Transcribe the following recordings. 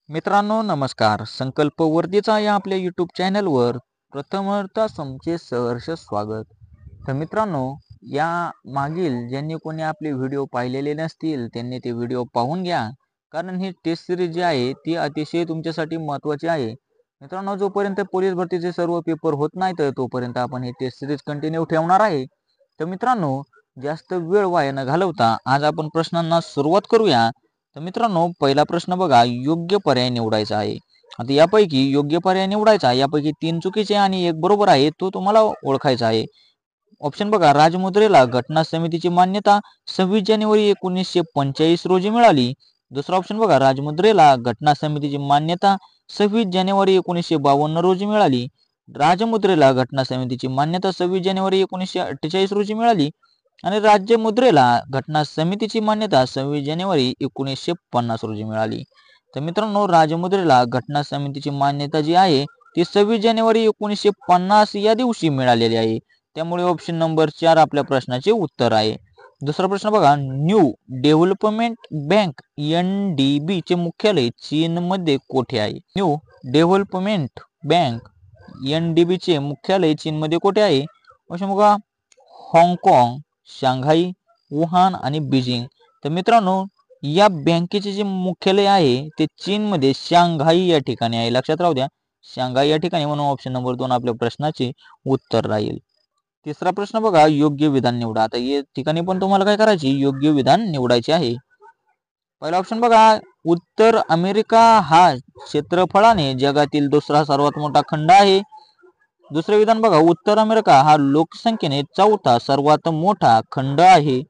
मित्रांनो नमस्कार. संकल्प वर्धेचा या आपल्या यूट्यूब चॅनलवर प्रथमतः तुमचे सहर्ष स्वागत. तर मित्रांनो, या मागील ज्यांनी कोणी आपले व्हिडिओ पाहिलेले नसतील त्यांनी ते व्हिडिओ पाहून घ्या, कारण ही टेस्ट सिरीज जी आहे ती अतिशय तुमच्यासाठी महत्त्वाची आहे. मित्रांनो, जोपर्यंत पोलीस भरतीचे सर्व पेपर होत नाहीत तोपर्यंत आपण ही टेस्ट सिरीज कंटिन्यू ठेवणार आहे. तर मित्रांनो, जास्त वेळ वाया न घालवता आज आपण प्रश्नांना सुरुवात करूया. तर मित्रांनो, पहिला प्रश्न बघा, योग्य पर्याय निवडायचा आहे. आता यापैकी योग्य पर्याय निवडायचा, यापैकी 3 चुकीचे आणि 1 बरोबर आहे, तो तुम्हाला ओळखायचा आहे. ऑप्शन बघा, राजमुद्रेला घटना समितीची मान्यता 26 जानेवारी 1945 रोजी मिळाली. दुसरा ऑप्शन बघा, राजमुद्रेला घटना समितीची मान्यता 26 जानेवारी 1952 रोजी मिळाली. राजमुद्रेला घटना समितीची मान्यता 26 जानेवारी 1948 रोजी मिळाली. आणि राज्य मुद्रेला घटना समितीची मान्यता 26 जानेवारी 1950 रोजी मिळाली. तर मित्रांनो, राजमुद्रेला घटना समितीची मान्यता जी आहे ती 26 जानेवारी 1950 या दिवशी मिळालेली आहे. त्यामुळे ऑप्शन नंबर 4 आपल्या प्रश्नाचे उत्तर आहे. दुसरा प्रश्न बघा, न्यू डेव्हलपमेंट बँक NDB चे मुख्यालय चीनमध्ये कोठे आहे? न्यू डेव्हलपमेंट बँक NDB चे मुख्यालय चीनमध्ये कोठे आहे? ऑप्शन बघा, हाँगकाँग, शांघाई, वुहान आणि बीजिंग. तर मित्रांनो, या बँकेचे जे मुख्यालय आहे ते चीनमध्ये शांघाई या ठिकाणी आहे. लक्षात राहू द्या, शांघाई या ठिकाणी, म्हणून ऑप्शन नंबर 2 आपल्या प्रश्नाचे उत्तर राहील. तिसरा प्रश्न बघा, योग्य विधान निवडा. आता या ठिकाणी पण तुम्हाला काय करायचे, योग्य विधान निवडायचे आहे. पहिला ऑप्शन बघा, उत्तर अमेरिका हा क्षेत्रफळाने जगातील दुसरा सर्वात मोठा खंड आहे. दुसरे विधान बघा, उत्तर अमेरिका हा लोकसंख्येने चौथा सर्वात मोठा खंड आहे.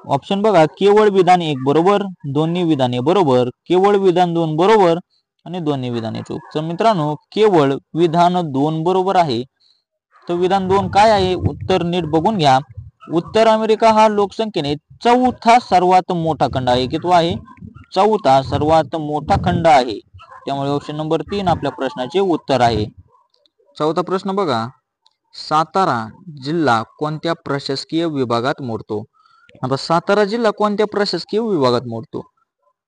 ऑप्शन बघा, केवळ विधान 1 बरोबर, दोन्ही विधाने बरोबर, केवळ विधान 2 बरोबर आणि दोन्ही विधाने चूक. तर मित्रांनो, केवळ विधान 2 बरोबर आहे. तर विधान 2 काय आहे, उत्तर नीट बघून घ्या. उत्तर अमेरिका हा लोकसंख्येने चौथा सर्वात मोठा खंड आहे. किती आहे? चौथा सर्वात मोठा खंड आहे. त्यामुळे ऑप्शन नंबर 3 आपल्या प्रश्नाचे उत्तर आहे. चौथा प्रश्न बघा, सातारा जिल्हा कोणत्या प्रशासकीय विभागात मोडतो? आता सातारा जिल्हा कोणत्या प्रशासकीय विभागात मोडतो?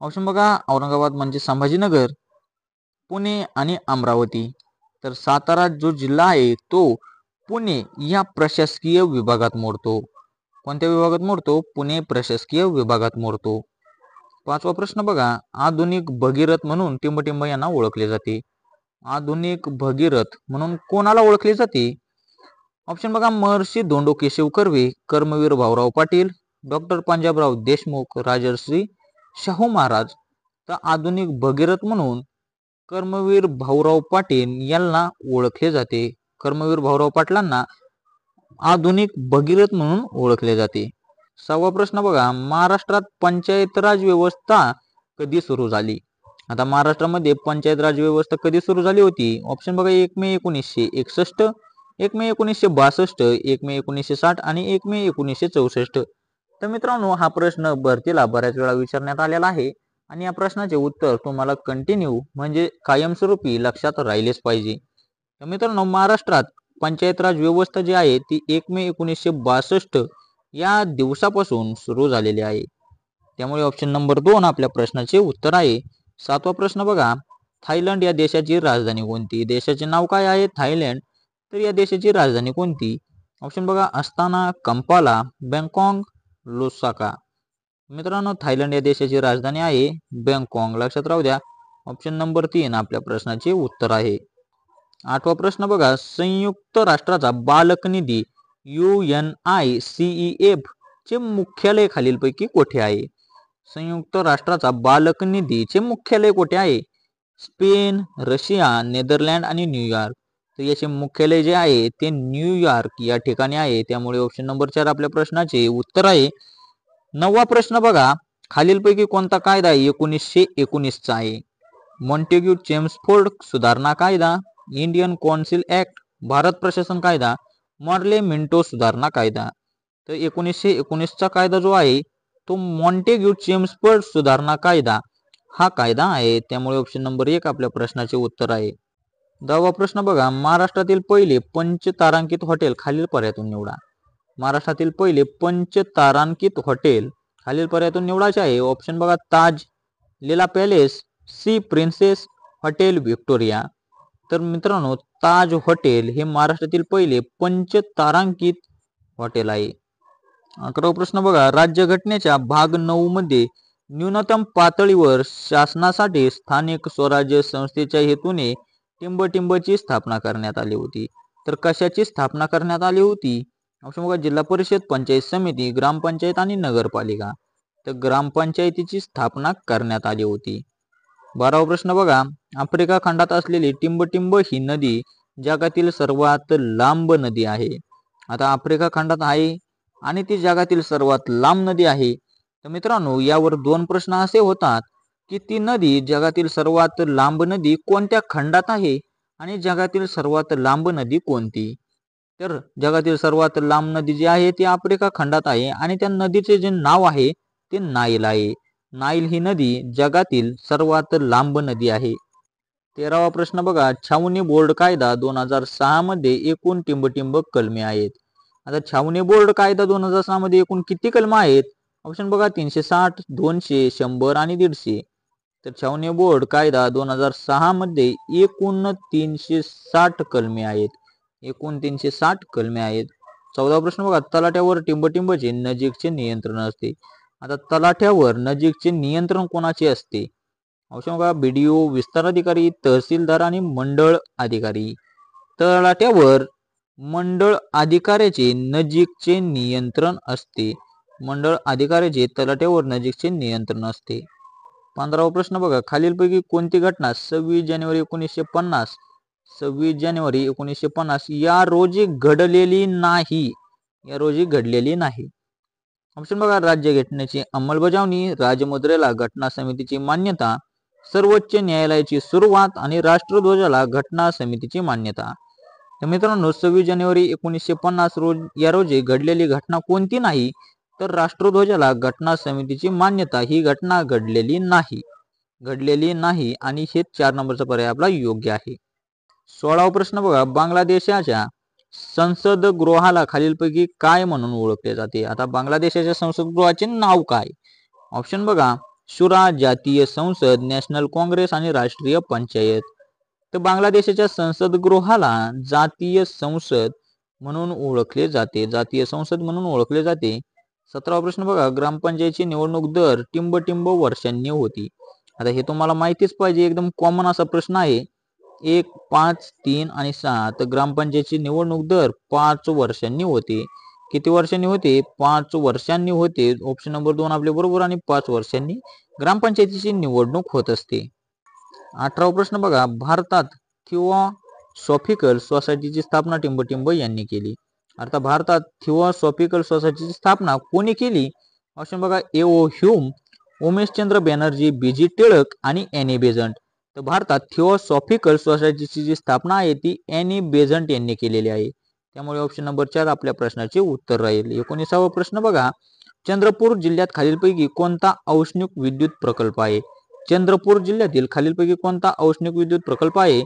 ऑप्शन बघा, औरंगाबाद म्हणजे संभाजीनगर, पुणे आणि अमरावती. तर सातारा जो जिल्हा आहे तो पुणे या प्रशासकीय विभागात मोडतो. कोणत्या विभागात मोडतो? पुणे प्रशासकीय विभागात मोडतो. पाचवा प्रश्न बघा, आधुनिक भगीरथ म्हणून टिंबटिंब यांना ओळखले जाते. आधुनिक भगीरथ म्हणून कोणाला ओळखले जाते? ऑप्शन बघा, महर्षी धोंडो केशव कर्वे, कर्मवीर भाऊराव पाटील, डॉक्टर पंजाबराव देशमुख, राजर्षी शाहू महाराज. तर आधुनिक भगीरथ म्हणून कर्मवीर भाऊराव पाटील यांना ओळखले जाते. कर्मवीर भाऊराव पाटलांना आधुनिक भगीरथ म्हणून ओळखले जाते. सहावा प्रश्न बघा, महाराष्ट्रात पंचायत राज व्यवस्था कधी सुरू झाली? आता महाराष्ट्रामध्ये पंचायत राज व्यवस्था कधी सुरू झाली होती? ऑप्शन बघा, 1 मे 1961, 1 मे 1962, 1 मे 1960 आणि 1 मे 1964. तर मित्रांनो, हा प्रश्न भरतीला बऱ्याच वेळा विचारण्यात आलेला आहे आणि या प्रश्नाचे उत्तर तुम्हाला कंटिन्यू म्हणजे कायमस्वरूपी लक्षात राहिलेच पाहिजे. तर मित्रांनो, महाराष्ट्रात पंचायत राज व्यवस्था जी आहे ती 1 मे 1962 या दिवसापासून सुरू झालेली आहे. त्यामुळे ऑप्शन नंबर 2 आपल्या प्रश्नाचे उत्तर आहे. सातवा प्रश्न बघा, थायलंड या देशाची राजधानी कोणती? देशाचे नाव काय आहे? थायलंड. तर या देशाची राजधानी कोणती? ऑप्शन बघा, अस्ताना, कंपाला, बँकॉक, लोसाका. मित्रांनो, थायलंड या देशाची राजधानी आहे बँकॉक. लक्षात राहू द्या, ऑप्शन नंबर 3 आपल्या प्रश्नाचे उत्तर आहे. आठवा प्रश्न बघा, संयुक्त राष्ट्राचा बालक निधी UNICEF चे मुख्यालय खालीलपैकी कोठे आहे? संयुक्त राष्ट्राचा बालक निधीचे मुख्यालय कोठे आहे? स्पेन, रशिया, नेदरलँड आणि न्यूयॉर्क. तर याचे मुख्यालय जे आहे ते न्यूयॉर्क या ठिकाणी आहे. त्यामुळे ऑप्शन नंबर 4 आपल्या प्रश्नाचे उत्तर आहे. नववा प्रश्न बघा, खालीलपैकी कोणता कायदा 1919 चा आहे? मॉन्टेग्यू चेम्सफोर्ड सुधारणा कायदा, इंडियन कौन्सिल ऍक्ट, भारत प्रशासन कायदा, मॉर्ले मिंटो सुधारणा कायदा. तर 1919 चा कायदा जो आहे तो मॉन्टेग्यू चेम्सफोर्ड सुधारणा कायदा हा कायदा आहे. त्यामुळे ऑप्शन नंबर 1 आपल्या प्रश्नाचे उत्तर आहे. 10वा प्रश्न बघा, महाराष्ट्रातील पहिले पंचतारांकित हॉटेल खालील पर्यायातून निवडा. महाराष्ट्रातील पहिले पंचतारांकित हॉटेल खालील पर्यायातून निवडायचे आहे. ऑप्शन बघा, Taj, Leela palace, sea princess hotel Victoria. तर मित्रांनो ताज हॉटेल हे महाराष्ट्रातील पहिले पंचतारांकित हॉटेल आहे. 11वा प्रश्न बघा, राज्यघटनेच्या भाग 9 मध्ये न्यूनतम पातळीवर शासनासाठी स्थानिक स्वराज्य संस्थेच्या हेतूने टिंबटिंबची स्थापना करण्यात आली होती. तर कशाची स्थापना करण्यात आली होती? ऑप्शन बघा, जिल्हा परिषद, पंचायत समिती, ग्रामपंचायत आणि नगरपालिका. तर ग्रामपंचायतीची स्थापना करण्यात आली होती. 12वा प्रश्न बघा, आफ्रिका खंडात असलेली टिंबटिंब ही नदी जगातील सर्वात लांब नदी आहे. आता आफ्रिका खंडात आहे आणि ती जगातील सर्वात लांब नदी आहे. तर मित्रांनो यावर 2 प्रश्न असे होतात की ती नदी जगातील सर्वात लांब नदी कोणत्या खंडात आहे आणि जगातील सर्वात लांब नदी कोणती? तर जगातील सर्वात लांब नदी जी आहे ती आफ्रिका खंडात आहे आणि त्या नदीचे जे नाव आहे ते नाईल आहे. नाईल ही नदी जगातील सर्वात लांब नदी आहे. 13वा प्रश्न बघा, छावणी बोर्ड कायदा 2006 मध्ये एकूण टिंबटिंब कलमे आहेत. आता छावणी बोर्ड कायदा 2006 मध्ये एकूण किती कलम आहेत? ऑप्शन बघा, 360, 200, 100 आणि 150. तर छावणी बोर्ड कायदा 2006 मध्ये एकूण 360 कलमे आहेत. एकूण 360 कलमे आहेत. 14वा प्रश्न बघा, तलाट्यावर टिंबटिंबचे नजीकचे नियंत्रण असते. आता तलाट्यावर नजीकचे नियंत्रण कोणाचे असते? ऑप्शन बघा, BDO, विस्तार अधिकारी, तहसीलदार आणि मंडळ अधिकारी. तलाट्यावर मंडळ अधिकाऱ्याचे नजीकचे नियंत्रण असते. मंडळ अधिकाऱ्याचे तलाट्यावर नजीकचे नियंत्रण असते. 15वा प्रश्न बघा, खालीलपैकी कोणती घटना 26 जानेवारी 1950 26 जानेवारी 1950 या रोजी घडलेली नाही? या रोजी घडलेली नाही. ऑप्शन बघा, राज्यघटनेची अंमलबजावणी, राजमुद्रेला घटना समितीची मान्यता, सर्वोच्च न्यायालयाची सुरुवात आणि राष्ट्रध्वजाला घटना समितीची मान्यता. तर मित्रांनो 26 जानेवारी 1950 या रोजी घडलेली घटना कोणती नाही? तर राष्ट्रध्वजाला घटना समितीची मान्यता ही घटना घडलेली नाही. घडलेली नाही आणि हे 4 नंबरचा पर्याय आपला योग्य आहे. 16वा प्रश्न बघा, बांगलादेशाच्या संसद गृहाला खालीलपैकी काय म्हणून ओळखले जाते? आता बांगलादेशाच्या संसद गृहाचे नाव काय? ऑप्शन बघा, शुरा, जातीय संसद, नॅशनल काँग्रेस आणि राष्ट्रीय पंचायत. तर बांगलादेशाच्या संसद गृहाला जातीय संसद म्हणून ओळखले जाते. जातीय संसद म्हणून ओळखले जाते. 17वा प्रश्न बघा, ग्रामपंचायतीची निवडणूक दर टिंबटिंब वर्षांनी होती. आता हे तुम्हाला माहितीच पाहिजे, एकदम कॉमन असा प्रश्न आहे. 1, 5, 3 आणि 6. तर ग्रामपंचायतीची निवडणूक दर 5 वर्षांनी होते. किती वर्षांनी होते? 5 वर्षांनी होते. ऑप्शन नंबर 2 आपले बरोबर आणि 5 वर्षांनी ग्रामपंचायतीची निवडणूक होत असते. 18वा प्रश्न बघा, भारतात थिओसॉफिकल सोसायटीची स्थापना टिंबटिंब यांनी केली. अर्थात भारतात थिओसॉफिकल सोसायटीची स्थापना कोणी केली? ऑप्शन बघा, A.O. Hume, Umeshchandra Banerjee, BG Tilak आणि एनी बेझंट. तर भारतात थिओसॉफिकल सोसायटीची जी स्थापना आहे ती एनी बेझंट यांनी केलेली आहे. त्यामुळे ऑप्शन नंबर 4 आपल्या प्रश्नाचे उत्तर राहील. 19वा प्रश्न बघा, चंद्रपूर जिल्ह्यात खालीलपैकी कोणता औष्णिक विद्युत प्रकल्प आहे? चंद्रपूर जिल्ह्यातील खालीलपैकी कोणता औष्णिक विद्युत प्रकल्प आहे?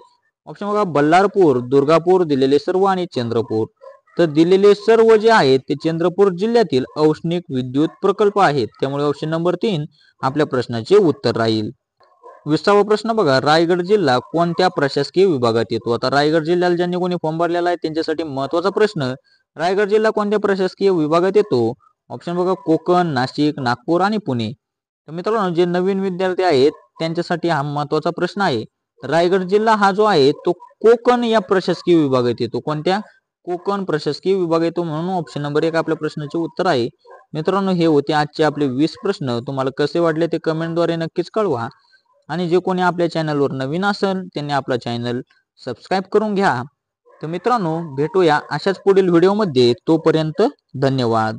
ऑप्शन बघा, बल्लारपूर, दुर्गापूर, दिलेले सर्व आणि चंद्रपूर. तर दिलेले सर्व जे आहेत ते चंद्रपूर जिल्ह्यातील औष्णिक विद्युत प्रकल्प आहेत. त्यामुळे ऑप्शन नंबर 3 आपल्या प्रश्नाचे उत्तर राहील. 20वा प्रश्न बघा, रायगड जिल्हा कोणत्या प्रशासकीय विभागात येतो? आता रायगड जिल्ह्याला ज्यांनी कोणी फॉर्म भरलेला आहे त्यांच्यासाठी महत्वाचा प्रश्न, रायगड जिल्हा कोणत्या प्रशासकीय विभागात येतो? ऑप्शन बघा, कोकण, नाशिक, नागपूर आणि पुणे. तर मित्रांनो जे नवीन विद्यार्थी आहेत त्यांच्यासाठी हा महत्वाचा प्रश्न आहे. रायगड जिल्हा हा जो आहे तो कोकण या प्रशासकीय विभागात येतो. कोणत्या? कोकण प्रशासकीय विभाग येतो. म्हणून ऑप्शन नंबर 1 आपल्या प्रश्नाचे उत्तर आहे. मित्रांनो हे होते आजचे आपले 20 प्रश्न. तुम्हाला कसे वाटले ते कमेंटद्वारे नक्कीच कळवा. आणि जे कोणी आपल्या चॅनलवर नवीन असेल त्यांनी आपला चॅनल सबस्क्राईब करून घ्या. तर मित्रांनो भेटूया अशाच पुढील व्हिडिओमध्ये. तोपर्यंत धन्यवाद.